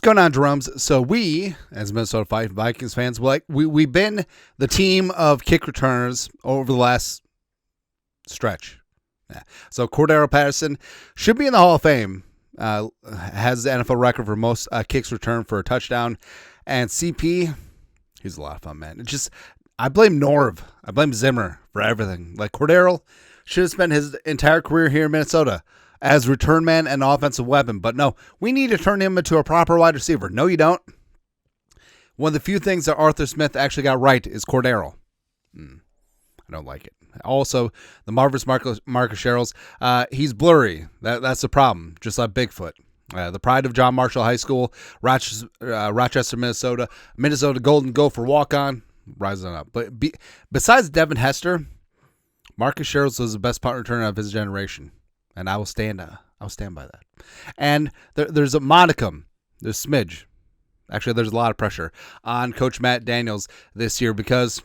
What's going on, Jeromes? So we, as Minnesota Vikings fans, we've been the team of kick returners over the last stretch. Yeah. So Cordero Patterson should be in the Hall of Fame. Has the NFL record for most kicks returned for a touchdown. And CP, he's a lot of fun, man. I blame Norv. I blame Zimmer for everything. Like, Cordero should have spent his entire career here in Minnesota as return man and offensive weapon. But no, we need to turn him into a proper wide receiver. No, you don't. One of the few things that Arthur Smith actually got right is Cordero. I don't like it. Also, the marvelous Marcus Sherrills, he's blurry. That's the problem, just like Bigfoot. The pride of John Marshall High School, Rochester, Minnesota. Minnesota Golden Gopher walk-on, rising up. But besides Devin Hester, Marcus Sherrills was the best punt returner of his generation. And I will stand by that. And there's a modicum, there's smidge. Actually, there's a lot of pressure on Coach Matt Daniels this year because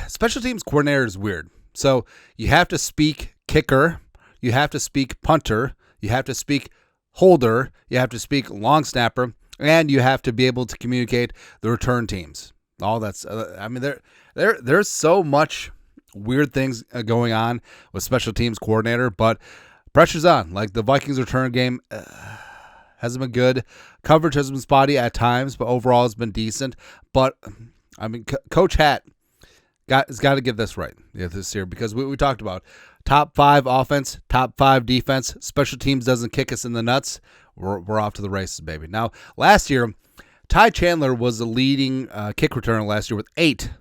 special teams coordinator is weird. So you have to speak kicker, you have to speak punter, you have to speak holder, you have to speak long snapper, and you have to be able to communicate the return teams. All that's there's so much weird things going on with special teams coordinator, but pressure's on. Like, the Vikings return game hasn't been good. Coverage has been spotty at times, but overall has been decent. But, Coach Hatt has got to get this right this year because we talked about top 5 offense, top 5 defense. Special teams doesn't kick us in the nuts. We're off to the races, baby. Now, last year, Tai Chandler was the leading kick returner last year with 8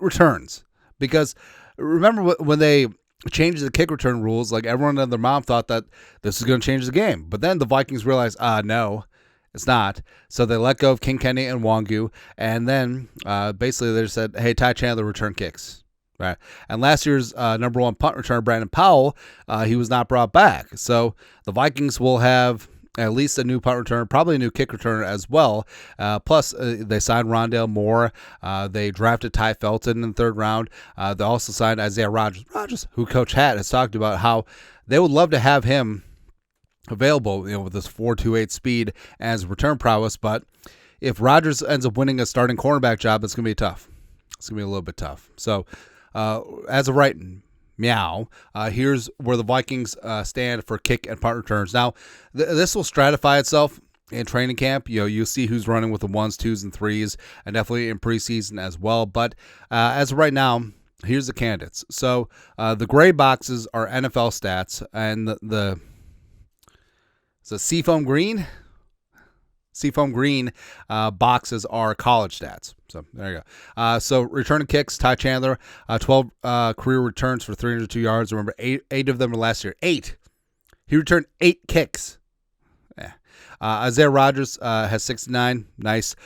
returns. Because remember when they changed the kick return rules, like, everyone and their mom thought that this was going to change the game. But then the Vikings realized, no, it's not. So they let go of King Kenny and Wangu, and then basically they just said, hey, Tai Chandler, return kicks. Right. And last year's number 1 punt returner, Brandon Powell, he was not brought back. So the Vikings will have at least a new punt returner, probably a new kick returner as well. Plus, they signed Rondale Moore. They drafted Ty Felton in the 3rd round. They also signed Isaiah Rodgers, who Coach Hatt has talked about how they would love to have him available, with this 4.28 speed as return prowess. But if Rodgers ends up winning a starting cornerback job, it's going to be tough. It's going to be a little bit tough. So, as of right here's where the Vikings stand for kick and punt returns. Now, this will stratify itself in training camp. You'll see who's running with the 1s, 2s, and 3s, and definitely in preseason as well. But as of right now, here's the candidates. So the gray boxes are NFL stats, and the seafoam green boxes are college stats. So there you go. So returning kicks, Ty Chandler, 12 career returns for 302 yards. Remember, eight of them were last year. 8. He returned 8 kicks. Yeah. Isaiah Rodgers has 69 nice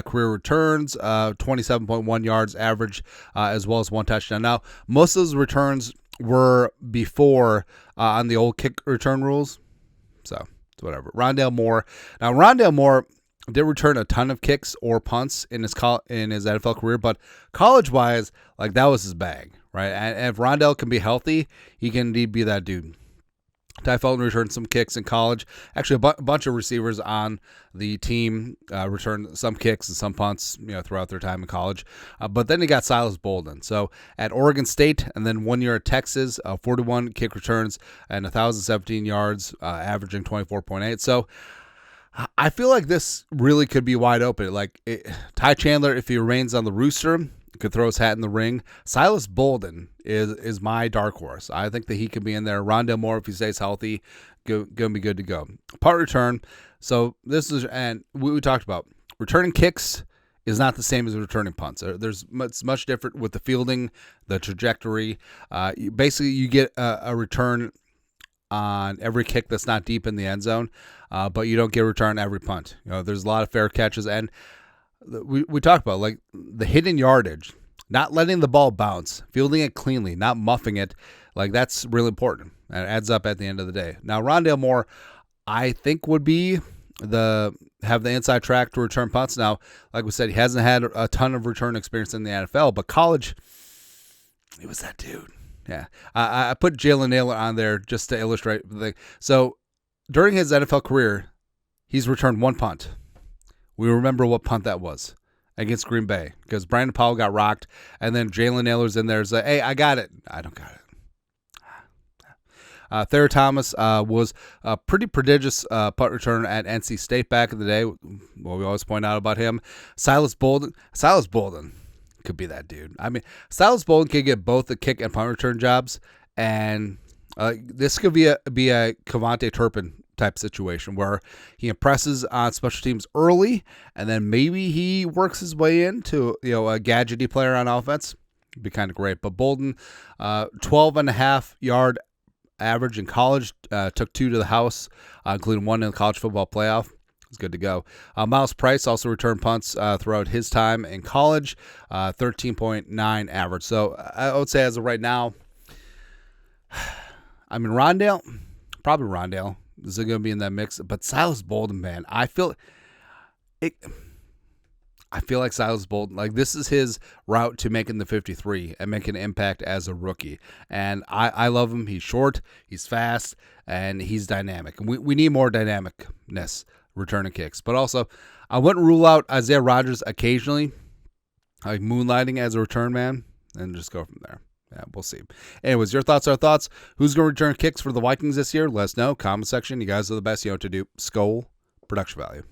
career returns, 27.1 yards average, as well as 1 touchdown. Now, most of those returns were before on the old kick return rules. So it's whatever. Rondale Moore. Now, Rondale Moore did return a ton of kicks or punts in his NFL career, but college-wise, like, that was his bag, right? And if Rondale can be healthy, he can indeed be that dude. Ty Felton returned some kicks in college. Actually, a bunch of receivers on the team returned some kicks and some punts, throughout their time in college. But then he got Silas Bolden. So at Oregon State and then 1 year at Texas, 41 kick returns and 1,017 yards, averaging 24.8. So I feel like this really could be wide open. Ty Chandler, if he remains on the rooster, could throw his hat in the ring. Silas Bolden is my dark horse. I think that he could be in there. Rondale Moore, if he stays healthy, going to be good to go. Punt return. So this is, and we talked about, returning kicks is not the same as returning punts. It's much different with the fielding, the trajectory. Basically, you get a return on every kick that's not deep in the end zone, but you don't get a return on every punt. There's a lot of fair catches, and we talked about, like, the hidden yardage, not letting the ball bounce, fielding it cleanly, not muffing it. Like, that's really important, and it adds up at the end of the day. Now, Rondale Moore, I think, would be have the inside track to return punts. Now, like we said, he hasn't had a ton of return experience in the NFL, but college, he was that dude. Yeah, I put Jalen Naylor on there just to illustrate the thing. So during his NFL career, He's returned 1 punt. We remember what punt that was against Green Bay because Brandon Powell got rocked, and then Jalen Nailor's in there. Like, hey, I got it. I don't got it. Thayer Thomas was a pretty prodigious punt returner at NC State back in the day. What we always point out about him. Silas Bolden could be that dude. I mean, Silas Bolden can get both the kick and punt return jobs, and this could be a Kevontae Turpin type situation where he impresses on special teams early, and then maybe he works his way into a gadgety player on offense. It'd be kind of great. But Bolden, 12.5-yard average in college, took 2 to the house, including 1 in the college football playoff. It's good to go. Miles Price also returned punts throughout his time in college, 13.9 average. So I would say as of right now, I mean, probably Rondale is going to be in that mix. But Silas Bolden, man, I feel like Silas Bolden, like this is his route to making the 53 and making an impact as a rookie. And I love him. He's short, he's fast, and he's dynamic. And we need more dynamicness returning kicks. But also, I wouldn't rule out Isaiah Rodgers occasionally, like moonlighting as a return man, and just go from there. Yeah, we'll see. Anyways, your thoughts are thoughts. Who's going to return kicks for the Vikings this year? Let us know. Comment section. You guys are the best. You know what to do. Skol. Production value.